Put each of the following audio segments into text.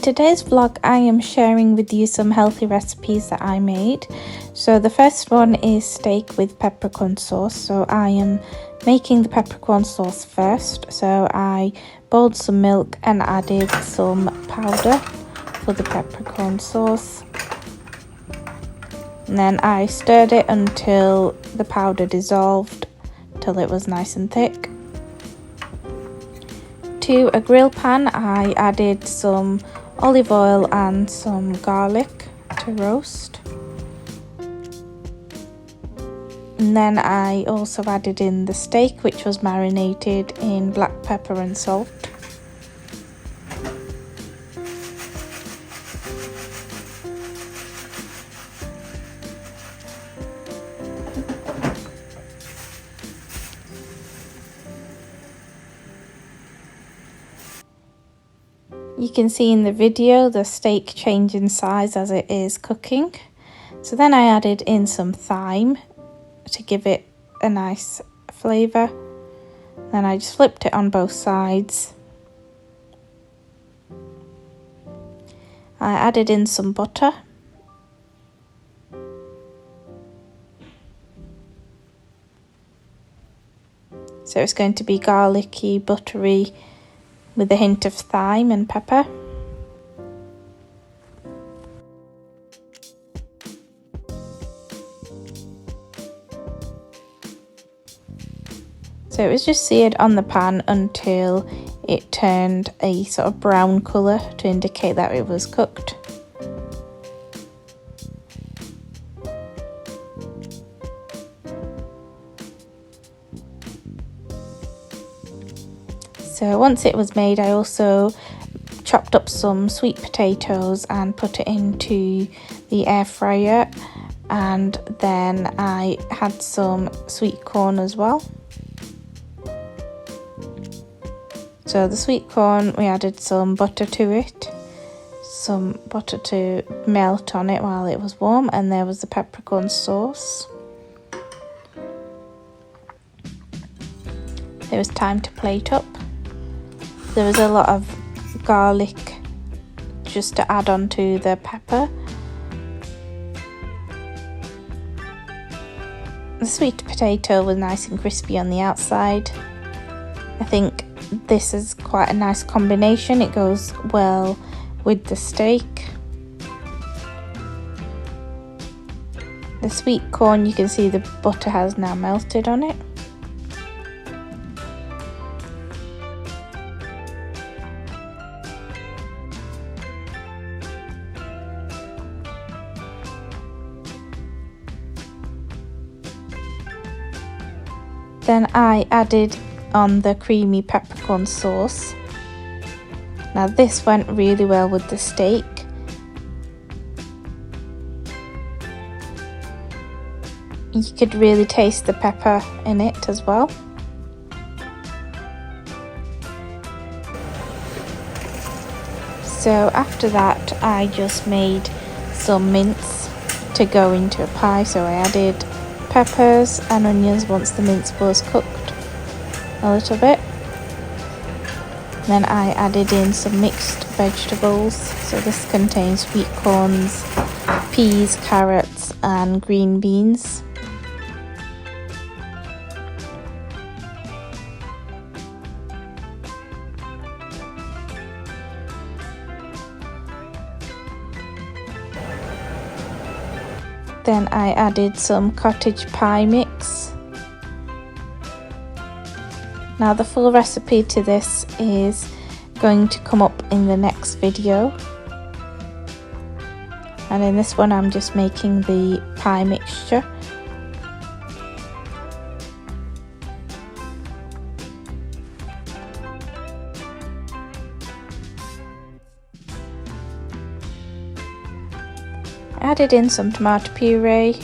today's vlog I am sharing with you some healthy recipes that I made. So the first one is steak with peppercorn sauce. So I am making the peppercorn sauce first. So I boiled some milk and added some powder for the peppercorn sauce. And then I stirred it until the powder dissolved, till it was nice and thick. To a grill pan, I added some olive oil and some garlic to roast. And then I also added in the steak, which was marinated in black pepper and salt. You can see in the video the steak change in size as it is cooking. So then I added in some thyme to give it a nice flavour. Then I just flipped it on both sides. I added in some butter. So it's going to be garlicky, buttery, with a hint of thyme and pepper. So it was just seared on the pan until it turned a sort of brown colour to indicate that it was cooked. So once it was made, I also chopped up some sweet potatoes and put it into the air fryer, and then I had some sweet corn as well. So the sweet corn, we added some butter to it, some butter to melt on it while it was warm, and there was the peppercorn sauce. It was time to plate up. There was a lot of garlic just to add on to the pepper. The sweet potato was nice and crispy on the outside. I think this is quite a nice combination. It goes well with the steak. The sweet corn, you can see the butter has now melted on it. Then I added on the creamy peppercorn sauce. Now this went really well with the steak. You could really taste the pepper in it as well. So after that, I just made some mince to go into a pie. So I added peppers and onions once the mince was cooked a little bit. Then I added in some mixed vegetables. So this contains sweet corns, peas, carrots and green beans. Then I added some cottage pie mix. Now the full recipe to this is going to come up in the next video. And in this one I'm just making the pie mixture. Added in some tomato puree,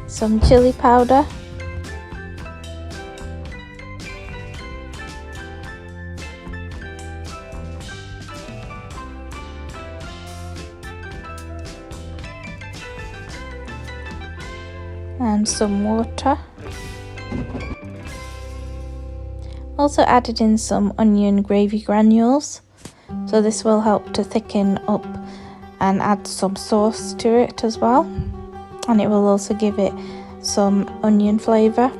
some chili powder, and some water. Also added in some onion gravy granules, so this will help to thicken up and add some sauce to it as well, and it will also give it some onion flavour.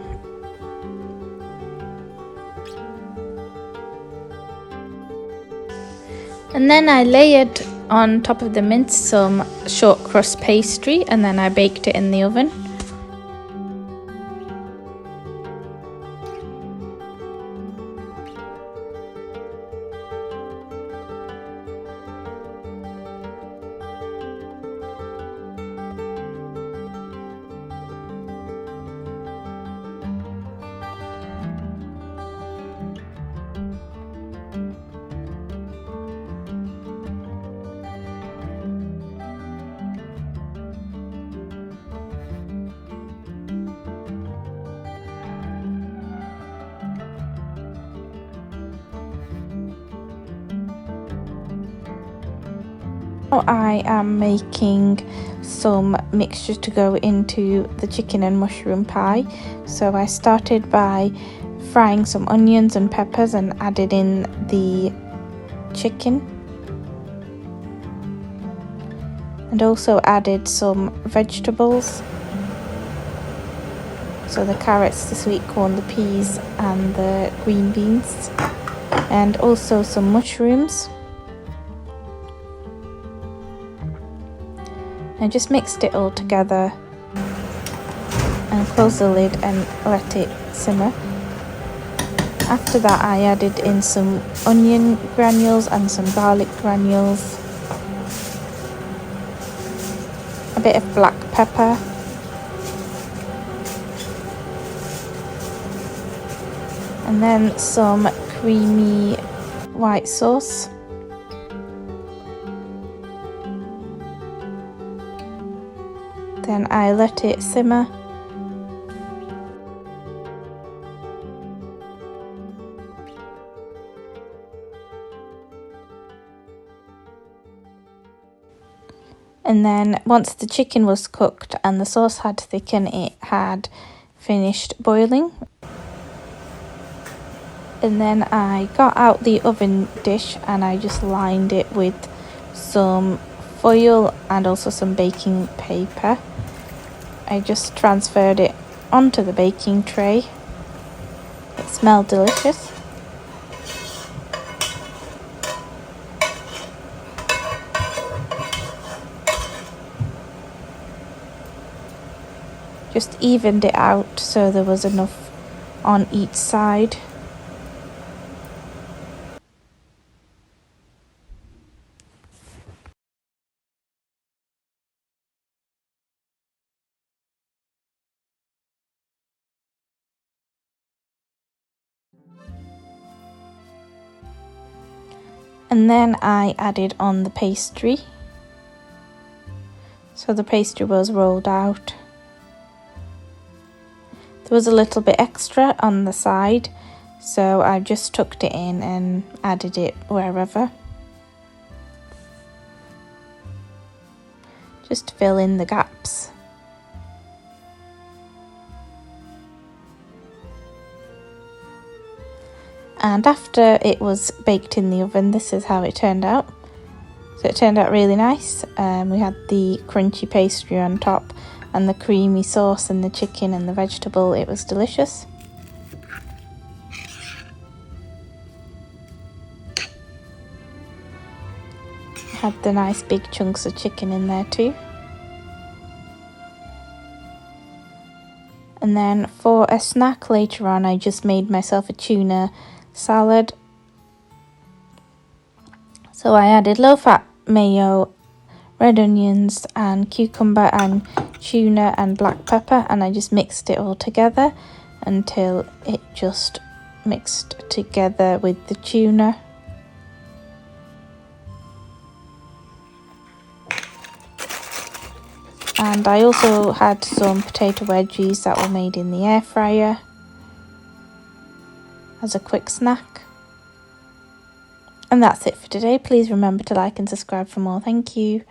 And then I layered on top of the mince some short crust pastry, and then I baked it in the oven. I am making some mixture to go into the chicken and mushroom pie. So I started by frying some onions and peppers and added in the chicken, and also added some vegetables, so the carrots, the sweet corn, the peas and the green beans, and also some mushrooms. I just mixed it all together and closed the lid and let it simmer. After that I added in some onion granules and some garlic granules, a bit of black pepper, and then some creamy white sauce. Then I let it simmer. And then once the chicken was cooked and the sauce had thickened, it had finished boiling. And then I got out the oven dish and I just lined it with some foil and also some baking paper. I just transferred it onto the baking tray. It smelled delicious. Just evened it out so there was enough on each side. And then I added on the pastry. So the pastry was rolled out. There was a little bit extra on the side, so I just tucked it in and added it wherever. Just to fill in the gaps. And after it was baked in the oven, this is how it turned out. So it turned out really nice. We had the crunchy pastry on top and the creamy sauce and the chicken and the vegetable. It was delicious. Had the nice big chunks of chicken in there too. And then for a snack later on, I just made myself a tuna salad. So I added low-fat mayo, red onions and cucumber and tuna and black pepper, and I just mixed it all together until it just mixed together with the tuna. And I also had some potato wedgies that were made in the air fryer as a quick snack. And that's it for today. Please remember to like and subscribe for more. Thank you.